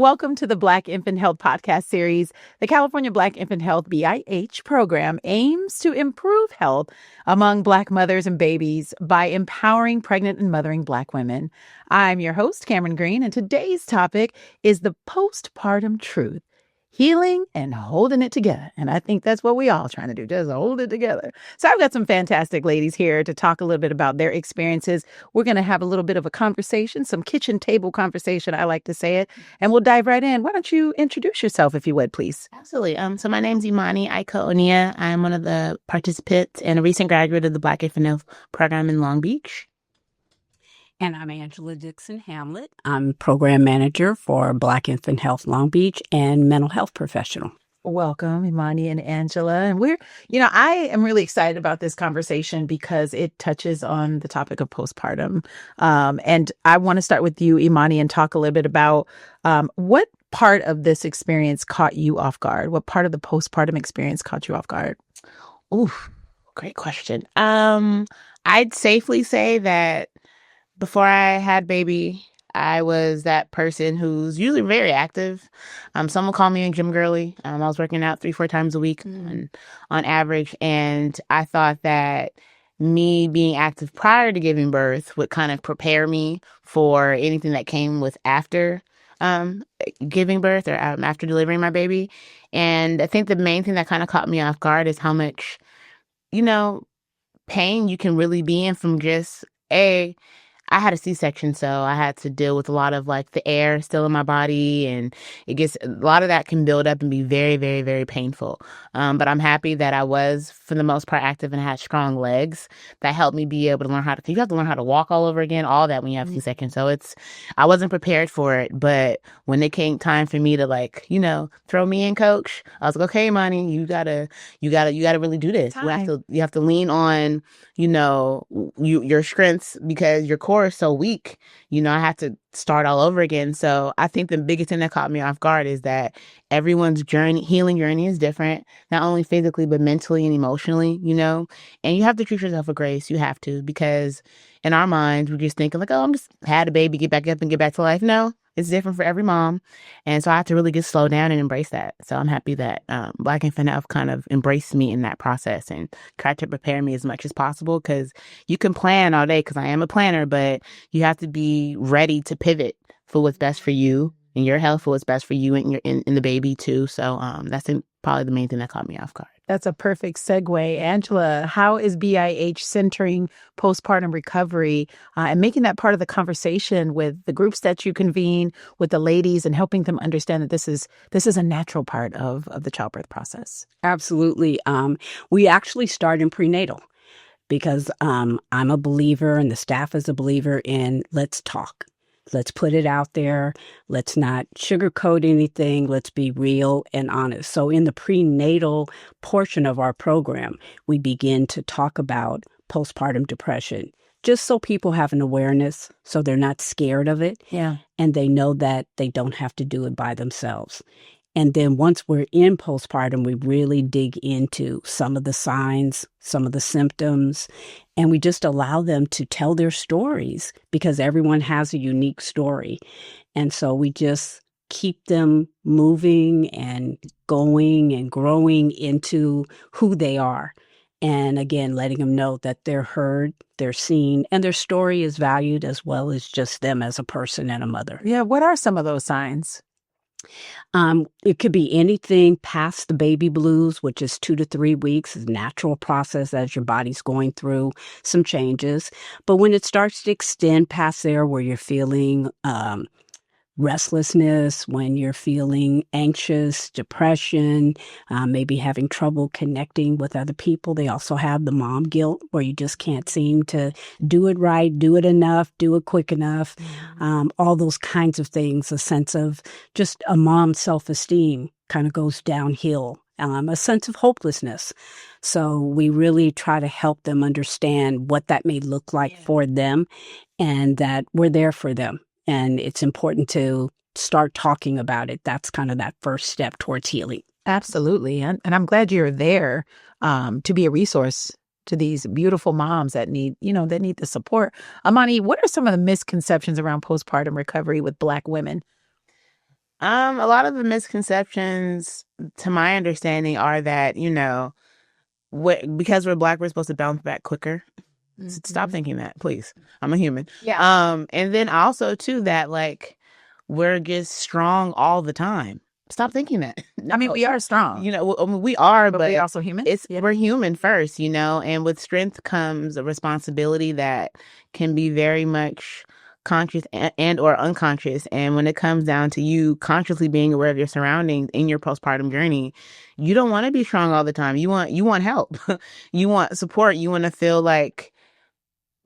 Welcome to the Black Infant Health Podcast Series. The California Black Infant Health BIH program aims to improve health among Black mothers and babies by empowering pregnant and mothering Black women. I'm your host, Kameron Greene, and today's topic is the postpartum truth. Healing and holding it together. And I think that's what we all trying to do, just hold it together. So I've got some fantastic ladies here to talk a little bit about their experiences. We're going to have a little bit of a conversation, some kitchen table conversation, I like to say it, and we'll dive right in. Why don't you introduce yourself, if you would, please? Absolutely. So my name's Imani Onyia. I'm one of the participants and a recent graduate of the Black Infant Health program in Long Beach. And I'm Angela Dixon-Hamlett. I'm program manager for Black Infant Health Long Beach and mental health professional. Welcome, Imani and Angela. And I am really excited about this conversation because it touches on the topic of postpartum. And I want to start with you, Imani, and talk a little bit about what part of this experience caught you off guard? What part of the postpartum experience caught you off guard? Ooh, great question. I'd safely say that before I had baby, I was that person who's usually very active. Someone called me a gym girly. I was working out 3-4 times a week on average. And I thought that me being active prior to giving birth would kind of prepare me for anything that came with after giving birth or after delivering my baby. And I think the main thing that kind of caught me off guard is how much, pain you can really be in from just I had a C-section, so I had to deal with a lot of the air still in my body, and a lot of that can build up and be very, very, very painful. But I'm happy that I was, for the most part, active and had strong legs that helped me be able to learn you have to learn how to walk all over again, all that when you have C-section. So I wasn't prepared for it, but when it came time for me to throw me in, coach, I was like, okay, Imani, you gotta really do this. You have to lean on, your strengths because your core is so weak. I had to start all over again. So I think the biggest thing that caught me off guard is that everyone's healing journey is different, not only physically, but mentally and emotionally, and you have to treat yourself with grace. You have to, because in our minds, we're just thinking I'm just had a baby, get back up and get back to life. No, it's different for every mom. And so I have to really slow down and embrace that. So I'm happy that Black Infant Health kind of embraced me in that process and tried to prepare me as much as possible, because you can plan all day, because I am a planner, but you have to be ready to pivot for what's best for you and your health, for what's best for you and in the baby too. So that's probably the main thing that caught me off guard. That's a perfect segue. Angela, how is BIH centering postpartum recovery and making that part of the conversation with the groups that you convene, with the ladies, and helping them understand that this is a natural part of the childbirth process? Absolutely. We actually start in prenatal because I'm a believer and the staff is a believer in let's talk. Let's put it out there. Let's not sugarcoat anything. Let's be real and honest. So in the prenatal portion of our program, we begin to talk about postpartum depression, just so people have an awareness, so they're not scared of it. Yeah. And they know that they don't have to do it by themselves. And then once we're in postpartum, we really dig into some of the signs, some of the symptoms, and we just allow them to tell their stories, because everyone has a unique story. And so we just keep them moving and going and growing into who they are. And again, letting them know that they're heard, they're seen, and their story is valued, as well as just them as a person and a mother. Yeah. What are some of those signs? It could be anything past the baby blues, which is 2 to 3 weeks, is a natural process as your body's going through some changes. But when it starts to extend past there, where you're feeling restlessness, when you're feeling anxious, depression, maybe having trouble connecting with other people. They also have the mom guilt, where you just can't seem to do it right, do it enough, do it quick enough, all those kinds of things. A sense of just a mom's self-esteem kind of goes downhill, a sense of hopelessness. So we really try to help them understand what that may look like for them, and that we're there for them. And it's important to start talking about it. That's kind of that first step towards healing. Absolutely. And I'm glad you're there to be a resource to these beautiful moms that need the support. Imani, what are some of the misconceptions around postpartum recovery with Black women? A lot of the misconceptions, to my understanding, are that, because we're Black, we're supposed to bounce back quicker. Stop thinking that, please. I'm a human. Yeah. And then also too that like we're just strong all the time. Stop thinking that. I mean, we are strong. We are, but we're also human. We're human first, and with strength comes a responsibility that can be very much conscious and or unconscious. And when it comes down to you consciously being aware of your surroundings in your postpartum journey, you don't want to be strong all the time. You want help. You want support. You want to feel like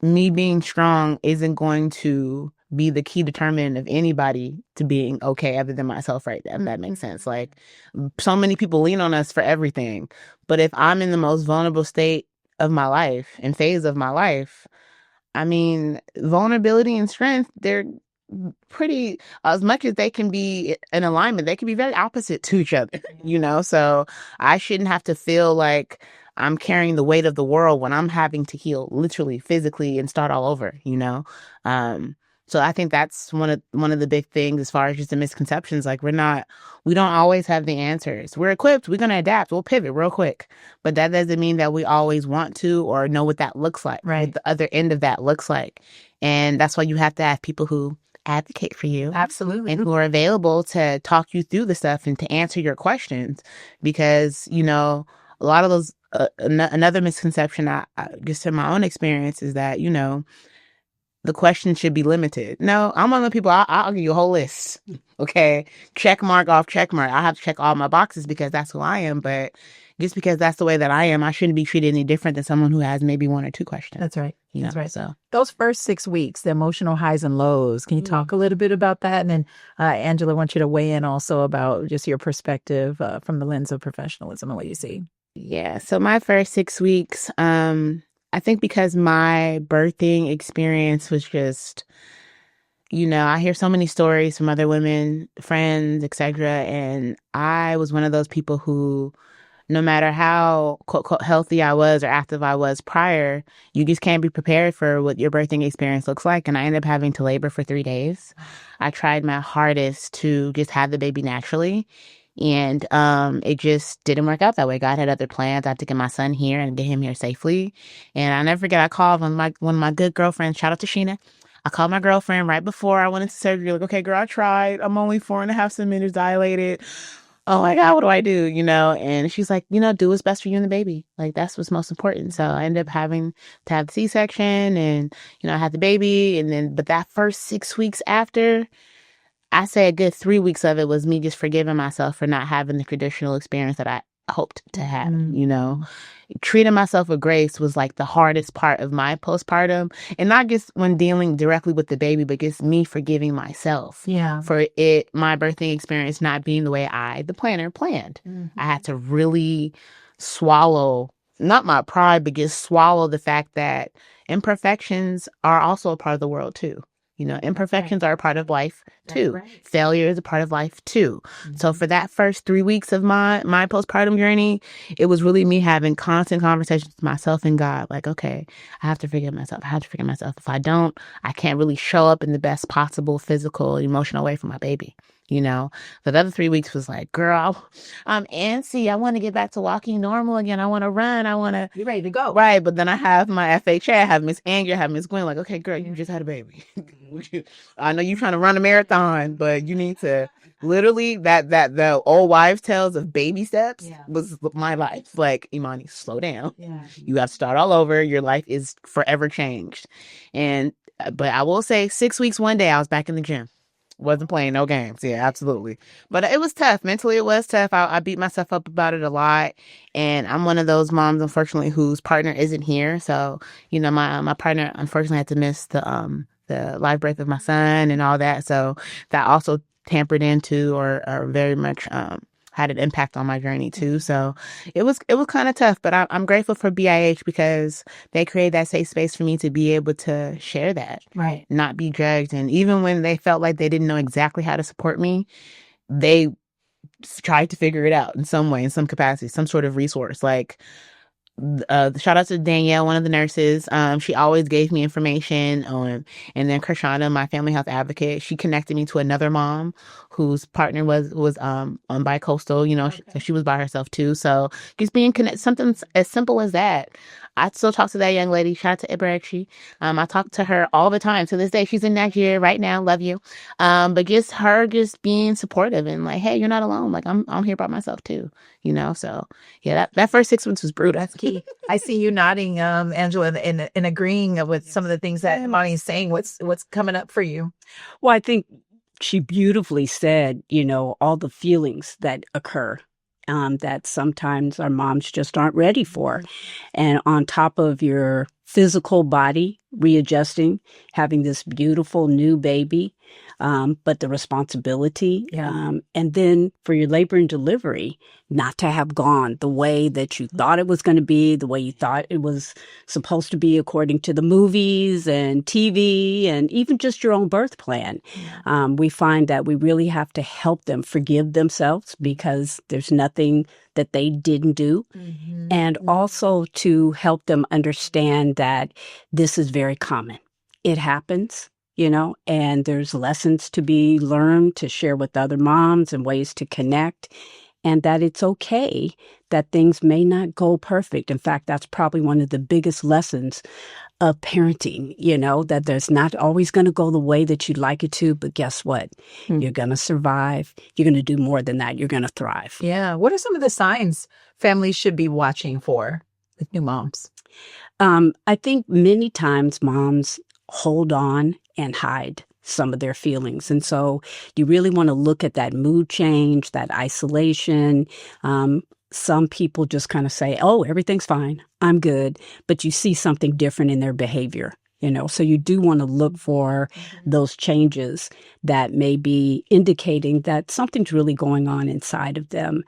me being strong isn't going to be the key determinant of anybody to being okay other than myself, right? If that makes sense. Like, so many people lean on us for everything. But if I'm in the most vulnerable state of my life and phase of my life, I mean, vulnerability and strength, they're pretty, as much as they can be in alignment, they can be very opposite to each other, So I shouldn't have to feel like I'm carrying the weight of the world when I'm having to heal literally, physically, and start all over, So I think that's one of the big things as far as just the misconceptions. Like, we don't always have the answers. We're equipped. We're going to adapt. We'll pivot real quick. But that doesn't mean that we always want to or know what that looks like. Right. What the other end of that looks like. And that's why you have to have people who advocate for you. Absolutely. And who are available to talk you through the stuff and to answer your questions. Because, a lot of those, another misconception, I just in my own experience, is that, the questions should be limited. No, I'm one of the people, I'll give you a whole list. Okay. Check mark off check mark. I have to check all my boxes because that's who I am. But just because that's the way that I am, I shouldn't be treated any different than someone who has maybe one or two questions. That's right. That's right. So those first 6 weeks, the emotional highs and lows, can you talk a little bit about that? And then Angela, I want you to weigh in also about just your perspective from the lens of professionalism and what you see. Yeah. So my first 6 weeks, I think because my birthing experience was just, I hear so many stories from other women, friends, etc. And I was one of those people who, no matter how quote, quote, healthy I was or active I was prior, you just can't be prepared for what your birthing experience looks like. And I ended up having to labor for 3 days. I tried my hardest to just have the baby naturally. And it just didn't work out that way. God had other plans. I had to get my son here and get him here safely. And I never forget, I called one of my good girlfriends. Shout out to Sheena. I called my girlfriend right before I went into surgery. Like, okay, girl, I tried. I'm only 4.5 centimeters dilated. Oh my God, what do I do? And she's like, do what's best for you and the baby. Like, that's what's most important. So I ended up having to have the C-section and, I had the baby. And then, but that first 6 weeks after, I say a good 3 weeks of it was me just forgiving myself for not having the traditional experience that I hoped to have, Treating myself with grace was like the hardest part of my postpartum. And not just when dealing directly with the baby, but just me forgiving myself for my birthing experience not being the way the planner, planned. I had to really swallow, not my pride, but just swallow the fact that imperfections are also a part of the world too. Imperfections are a part of life too. Right. Failure is a part of life too. So for that first 3 weeks of my postpartum journey, it was really me having constant conversations with myself and God. Like, okay, I have to forgive myself. I have to forgive myself. If I don't, I can't really show up in the best possible physical, emotional way for my baby. The other 3 weeks was like, girl, I'm antsy. I want to get back to walking normal again. I want to run. You're ready to go. Right. But then I have my FHA. I have Miss Angela, I have Miss Gwen. Like, okay, girl, you just had a baby. I know you're trying to run a marathon, but you need to literally that the old wives' tales of baby steps was my life. Like, Imani, slow down. Yeah. You have to start all over. Your life is forever changed. But I will say 6 weeks, one day I was back in the gym. Wasn't playing no games. Yeah, absolutely. But it was tough. Mentally, it was tough. I beat myself up about it a lot. And I'm one of those moms, unfortunately, whose partner isn't here. So, my partner, unfortunately, had to miss the live birth of my son and all that. So that also tampered into or very much had an impact on my journey too. So it was kind of tough, but I'm grateful for BIH because they created that safe space for me to be able to share that, right? Not be judged. And even when they felt like they didn't know exactly how to support me, they tried to figure it out in some way, in some capacity, some sort of resource. Like, Shout out to Danielle, one of the nurses. She always gave me information on, and then Kershana, my family health advocate, she connected me to another mom whose partner was on bi-coastal, so she was by herself too. So just being connected, something as simple as that. I still talk to that young lady. Shout out to Ibarakshi. I talk to her all the time to this day. She's in Nigeria right now. Love you. But just being supportive and like, hey, you're not alone. Like I'm here by myself too. So yeah, that first 6 months was brutal. That's key. I see you nodding, Angela, and agreeing with some of the things that Imani is saying. What's coming up for you? Well, I think she beautifully said, all the feelings that occur that sometimes our moms just aren't ready for. And on top of your physical body readjusting, having this beautiful new baby, but the responsibility, and then for your labor and delivery, not to have gone the way that you thought it was going to be, the way you thought it was supposed to be according to the movies and TV and even just your own birth plan. We find that we really have to help them forgive themselves because there's nothing that they didn't do. And also to help them understand that this is very common. It happens. And there's lessons to be learned to share with other moms and ways to connect, and that it's okay that things may not go perfect. In fact, that's probably one of the biggest lessons of parenting, that there's not always going to go the way that you'd like it to, but guess what? You're going to survive. You're going to do more than that. You're going to thrive. Yeah. What are some of the signs families should be watching for with new moms? I think many times moms hold on and hide some of their feelings. And so you really want to look at that mood change, that isolation. Some people just kind of say, oh, everything's fine. I'm good. But you see something different in their behavior. So you do want to look for those changes that may be indicating that something's really going on inside of them.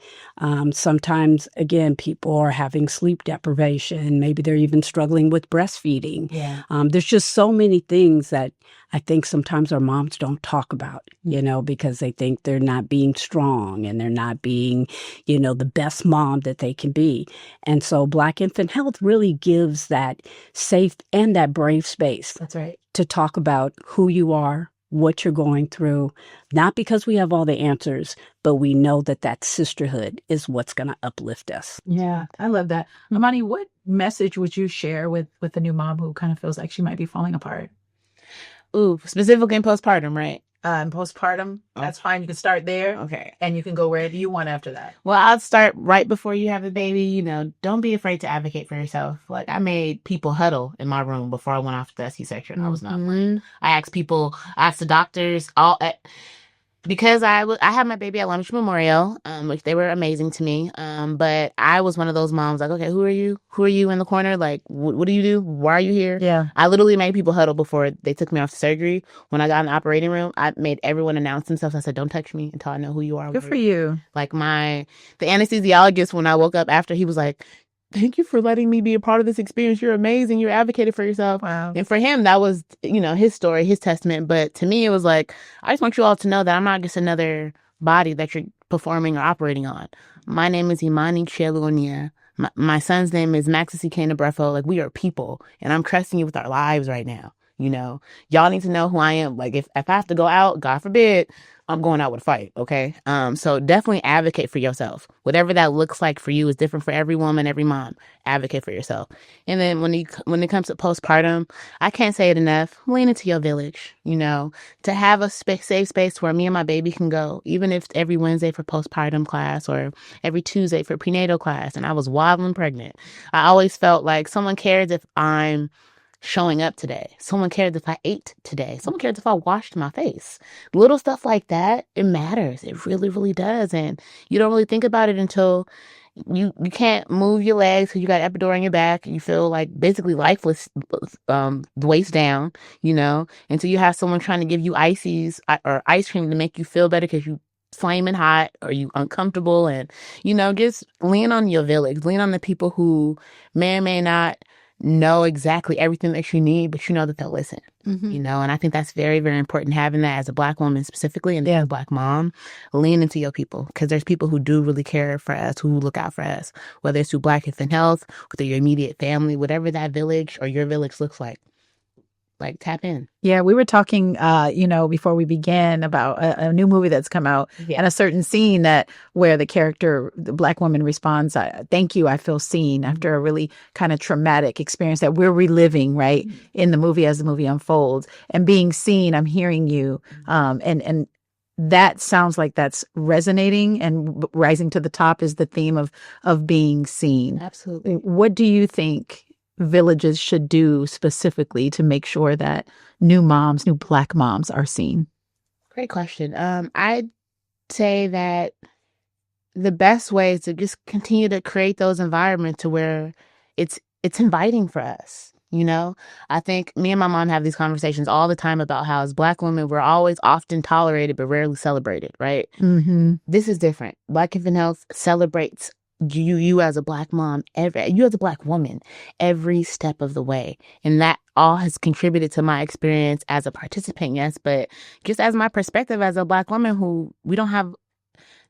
Sometimes, again, people are having sleep deprivation. Maybe they're even struggling with breastfeeding. There's just so many things that I think sometimes our moms don't talk about, because they think they're not being strong and they're not being, the best mom that they can be. And so Black Infant Health really gives that safe and that brave space. That's right. To talk about who you are, what you're going through, not because we have all the answers, but we know that sisterhood is what's going to uplift us. Yeah, I love that. Imani, what message would you share with a new mom who kind of feels like she might be falling apart? Ooh, specifically in postpartum, right? In postpartum, that's fine. You can start there. Okay. And you can go wherever you want after that. Well, I'll start right before you have the baby. Don't be afraid to advocate for yourself. Like, I made people huddle in my room before I went off the C-section. I was not playing. I asked the doctors, because I had my baby at Long Beach Memorial, which they were amazing to me. But I was one of those moms like, okay, who are you? Who are you in the corner? Like, what do you do? Why are you here? Yeah. I literally made people huddle before they took me off to surgery. When I got in the operating room, I made everyone announce themselves. I said, don't touch me until I know who you are. Good for you. Like the anesthesiologist, when I woke up after, he was like, thank you for letting me be a part of this experience. You're amazing. You're advocating for yourself. Wow. And for him, that was, his story, his testament. But to me, it was like, I just want you all to know that I'm not just another body that you're performing or operating on. My name is Imani Onyia. My son's name is Maxis Ikena Brefo. Like, we are people, and I'm trusting you with our lives right now. Y'all need to know who I am. Like, if I have to go out, God forbid, I'm going out with a fight, okay? So definitely advocate for yourself. Whatever that looks like for you is different for every woman, every mom. Advocate for yourself. And then when it comes to postpartum, I can't say it enough. Lean into your village, to have a safe space where me and my baby can go, even if every Wednesday for postpartum class or every Tuesday for prenatal class. And I was wobbling pregnant. I always felt like someone cares if I'm showing up today. Someone cares if I ate today. Someone cares if I washed my face. Little stuff like that, it matters. It really, really does. And you don't really think about it until you can't move your legs because you got epidural in your back. You feel like basically lifeless, the waist down, until you have someone trying to give you ices or ice cream to make you feel better because you flaming hot or you uncomfortable. And, just lean on your village. Lean on the people who may or may not know exactly everything that you need, but you know that they'll listen. Mhm. You know, and I think that's very, very important, having that as a Black woman specifically and as a Black mom. Lean into your people, because there's people who do really care for us, who look out for us, whether it's through Black Infant Health, whether your immediate family, whatever that village or your village looks like. Like, tap in. Yeah, we were talking, before we began about a new movie that's come out and a certain scene where the Black woman responds, "Thank you, I feel seen," after a really kind of traumatic experience that we're reliving, right, in the movie as the movie unfolds. And being seen, I'm hearing you, and that sounds like that's resonating, and rising to the top is the theme of being seen. Absolutely. What do you think villages should do specifically to make sure that new Black moms are seen? Great question. I'd say that the best way is to just continue to create those environments to where it's inviting for us. You know, I think me and my mom have these conversations all the time about how as Black women, we're always often tolerated but rarely celebrated, right? Mm-hmm. This is different. Black Infant Health celebrates you as a Black mom, you as a Black woman, every step of the way. And that all has contributed to my experience as a participant, yes, but just as my perspective as a Black woman who we don't have,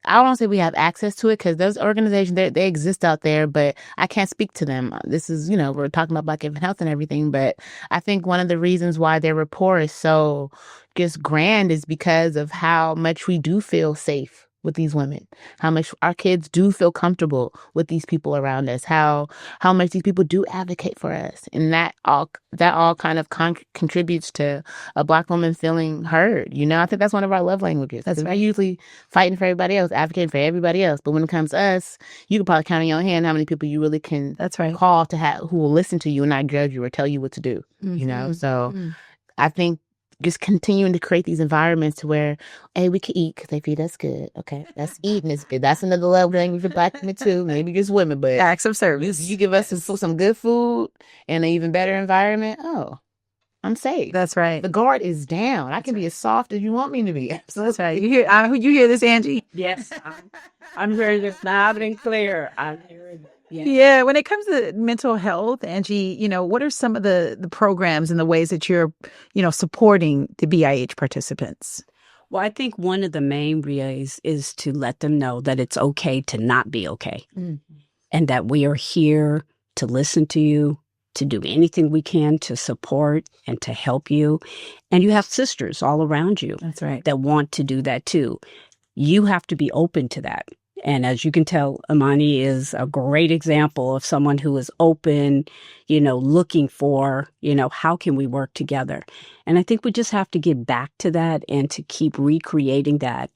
I don't want to say we have access to it, because those organizations, they exist out there, but I can't speak to them. This is, we're talking about Black Infant Health and everything, but I think one of the reasons why their rapport is so just grand is because of how much we do feel safe with these women, how much our kids do feel comfortable with these people around us, how much these people do advocate for us, and that all kind of contributes to a Black woman feeling heard. I think that's one of our love languages. That's right. Usually fighting for everybody else, advocating for everybody else, but when it comes to us, you can probably count on your hand how many people you really can. That's right. Call to have who will listen to you and not judge you or tell you what to do. Mm-hmm. So I think just continuing to create these environments to where, hey, we can eat because they feed us good. Okay, that's eating is good. That's another love language for Black women too. Maybe just women, but acts of service. You give us some good food and an even better environment. Oh, I'm safe. That's right. The guard is down. I can be as soft as you want me to be. Absolutely. That's right. You hear this, Angie? Yes, I'm hearing this loud and clear. I'm hearing. Yeah. When it comes to mental health, Angie, what are some of the programs and the ways that you're, supporting the BIH participants? Well, I think one of the main ways is to let them know that it's okay to not be okay, and that we are here to listen to you, to do anything we can to support and to help you. And you have sisters all around you. That's right. That want to do that too. You have to be open to that. And as you can tell, Imani is a great example of someone who is open, looking for, how can we work together? And I think we just have to get back to that and to keep recreating that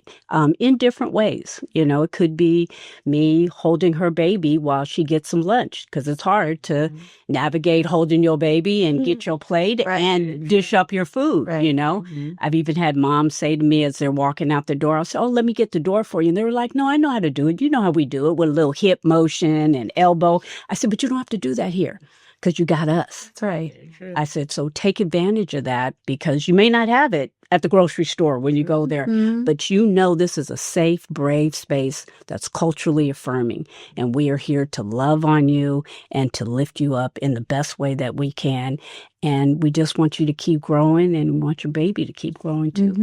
in different ways. It could be me holding her baby while she gets some lunch, because it's hard to navigate holding your baby and get your plate and dish up your food, I've even had moms say to me as they're walking out the door, I'll say, oh, let me get the door for you. And they were like, no, I know how to do it. You know how we do it with a little hip motion and elbow. I said, but you don't have to do that here, because you got us. That's right. I said, so take advantage of that, because you may not have it at the grocery store when you go there, but this is a safe, brave space that's culturally affirming. And we are here to love on you and to lift you up in the best way that we can. And we just want you to keep growing, and we want your baby to keep growing too.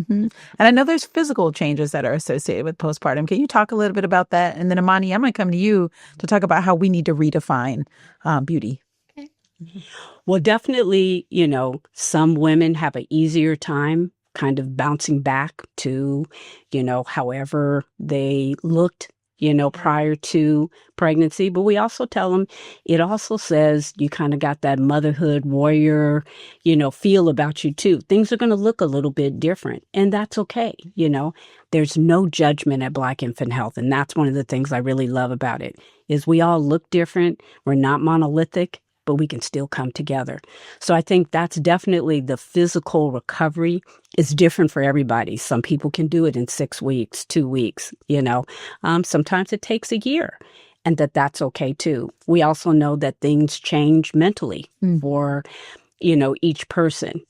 And I know there's physical changes that are associated with postpartum. Can you talk a little bit about that? And then, Imani, I'm going to come to you to talk about how we need to redefine beauty. Well, definitely, some women have an easier time kind of bouncing back to, however they looked, prior to pregnancy. But we also tell them, it also says you kind of got that motherhood warrior, feel about you too. Things are going to look a little bit different, and that's okay. There's no judgment at Black Infant Health. And that's one of the things I really love about it, is we all look different. We're not monolithic, but we can still come together. So I think that's definitely the physical recovery is different for everybody. Some people can do it in 6 weeks, 2 weeks, sometimes it takes a year, and that's okay too. We also know that things change mentally for each person,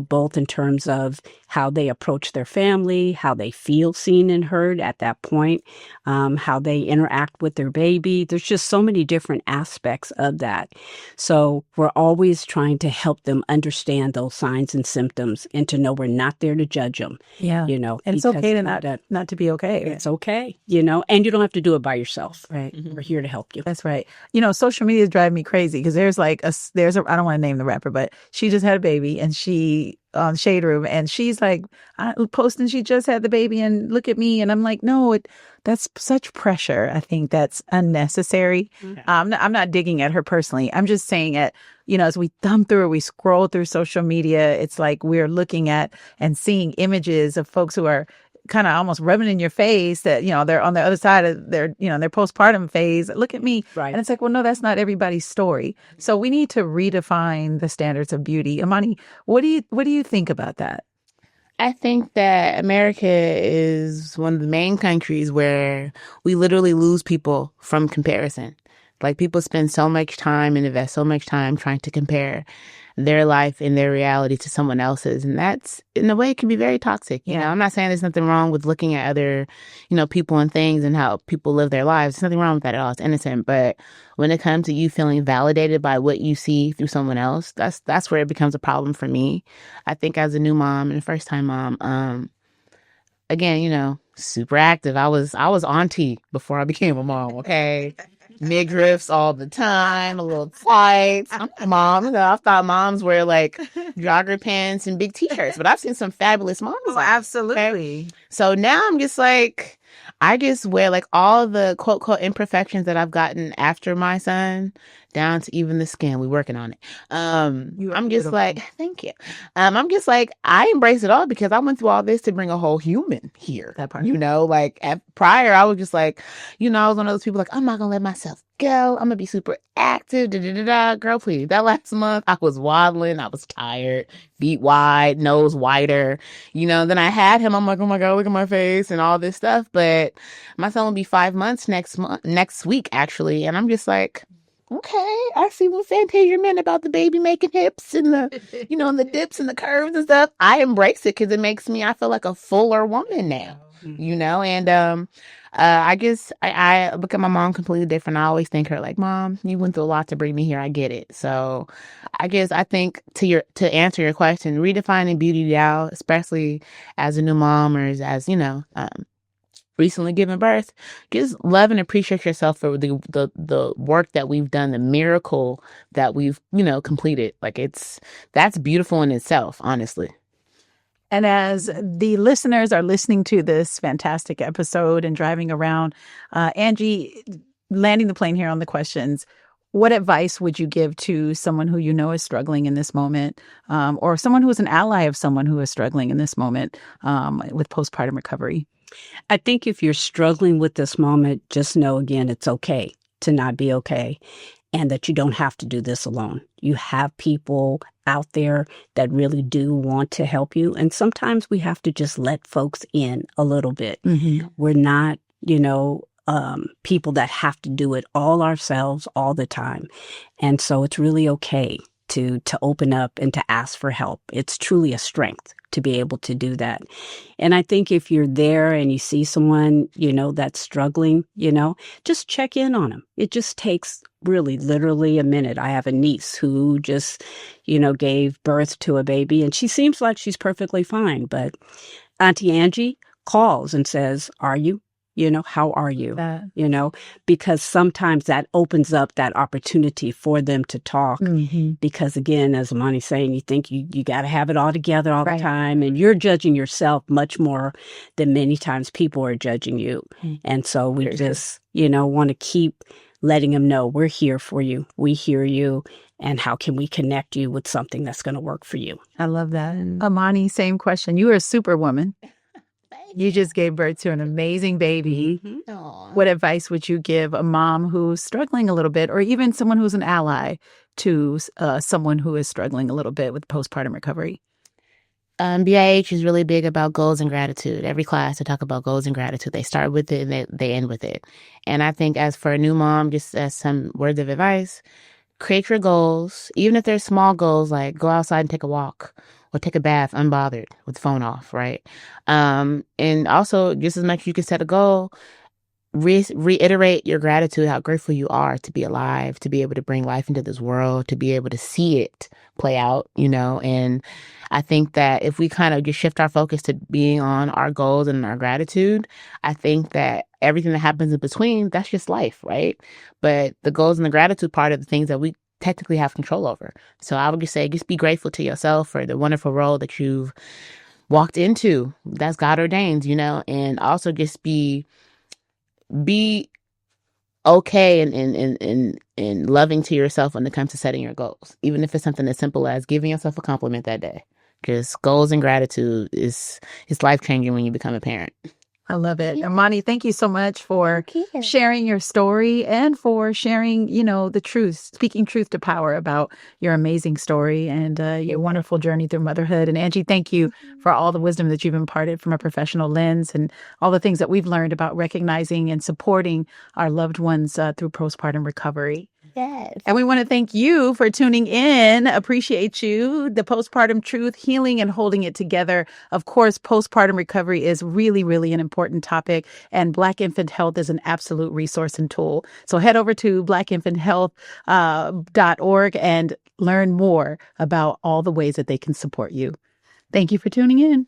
both in terms of how they approach their family, how they feel seen and heard at that point, how they interact with their baby. There's just so many different aspects of that. So we're always trying to help them understand those signs and symptoms and to know we're not there to judge them. Yeah. And it's okay to not to be okay. It's okay, and you don't have to do it by yourself. Right. We're here to help you. That's right. Social media drive me crazy because there's I don't want to name the rapper, but she just had a baby and she on Shade Room and she's like posting she just had the baby and look at me. And I'm like, no, that's such pressure. I think that's unnecessary. Okay. I'm not digging at her personally. I'm just saying as we thumb through, we scroll through social media, it's like we're looking at and seeing images of folks who are kind of almost rubbing in your face that, they're on the other side of their postpartum phase. Look at me. Right. And it's like, well, no, that's not everybody's story. So we need to redefine the standards of beauty. Imani, what do you think about that? I think that America is one of the main countries where we literally lose people from comparison. Like people spend so much time and invest so much time trying to compare their life and their reality to someone else's. And that's, in a way, it can be very toxic. I'm not saying there's nothing wrong with looking at other, people and things and how people live their lives. There's nothing wrong with that at all. It's innocent. But when it comes to you feeling validated by what you see through someone else, that's where it becomes a problem for me. I think as a new mom and a first-time mom, again, super active. I was auntie before I became a mom, okay? Midriffs all the time, a little tights. I'm a mom. I thought moms wear like jogger pants and big t-shirts, but I've seen some fabulous moms. Oh, absolutely. Okay? So now I'm just like, I just wear like all the quote, quote imperfections that I've gotten after my son down to even the skin. We're working on it. I'm just like, thank you. I'm just like, I embrace it all because I went through all this to bring a whole human here. That part. Like prior, I was just like, I was one of those people like, I'm not going to let myself go. I'm going to be super active. Girl, please. That last month, I was waddling. I was tired, feet wide, nose wider. Then I had him. I'm like, oh my God, look at my face and all this stuff. But my son will be 5 months next week, actually. And I'm just like, okay, I see what Fantasia meant about the baby making hips and the, and the dips and the curves and stuff. I embrace it because it makes me, I feel like a fuller woman now, and I guess I look at my mom completely different. I always think her like, Mom, you went through a lot to bring me here. I get it. So I guess I think to answer your question, redefining beauty now, especially as a new mom or as recently given birth, just love and appreciate yourself for the work that we've done, the miracle that we've completed. Like that's beautiful in itself, honestly. And as the listeners are listening to this fantastic episode and driving around, Angie, landing the plane here on the questions, what advice would you give to someone who is struggling in this moment, or someone who is an ally of someone who is struggling in this moment with postpartum recovery? I think if you're struggling with this moment, just know, again, it's okay to not be okay and that you don't have to do this alone. You have people out there that really do want to help you. And sometimes we have to just let folks in a little bit. Mm-hmm. We're not, people that have to do it all ourselves all the time. And so it's really okay to open up and to ask for help. It's truly a strength to be able to do that. And I think if you're there and you see someone, that's struggling, just check in on them. It just takes really literally a minute. I have a niece who just, gave birth to a baby and she seems like she's perfectly fine. But Auntie Angie calls and says, "Are you? How are you?" Because sometimes that opens up that opportunity for them to talk. Mm-hmm. Because again, as Imani's saying, you think you got to have it all together all the time. And you're judging yourself much more than many times people are judging you. Mm-hmm. And so we just, want to keep letting them know we're here for you. We hear you. And how can we connect you with something that's going to work for you? I love that. Imani, same question. You are a superwoman. You just gave birth to an amazing baby. Mm-hmm. What advice would you give a mom who's struggling a little bit, or even someone who's an ally to someone who is struggling a little bit with postpartum recovery? BIH is really big about goals and gratitude. Every class they talk about goals and gratitude. They start with it and they end with it. And I think as for a new mom, just as some words of advice, create your goals, even if they're small goals, like go outside and take a walk or take a bath unbothered with the phone off, right? And also, just as much you can set a goal, reiterate your gratitude, how grateful you are to be alive, to be able to bring life into this world, to be able to see it play out, and I think that if we kind of just shift our focus to being on our goals and our gratitude, I think that everything that happens in between, that's just life, right? But the goals and the gratitude part are the things that we technically have control over. So I would just say, just be grateful to yourself for the wonderful role that you've walked into. That's God ordained, and also just be okay and loving to yourself when it comes to setting your goals, even if it's something as simple as giving yourself a compliment that day. Because goals and gratitude is life-changing when you become a parent. I love it. Imani, thank you so much for sharing your story and for sharing, the truth, speaking truth to power about your amazing story and your wonderful journey through motherhood. And Angie, thank you for all the wisdom that you've imparted from a professional lens and all the things that we've learned about recognizing and supporting our loved ones through postpartum recovery. Yes. And we want to thank you for tuning in. Appreciate you. The Postpartum Truth, Healing and Holding It Together. Of course, postpartum recovery is really, really an important topic. And Black Infant Health is an absolute resource and tool. So head over to blackinfanthealth.org and learn more about all the ways that they can support you. Thank you for tuning in.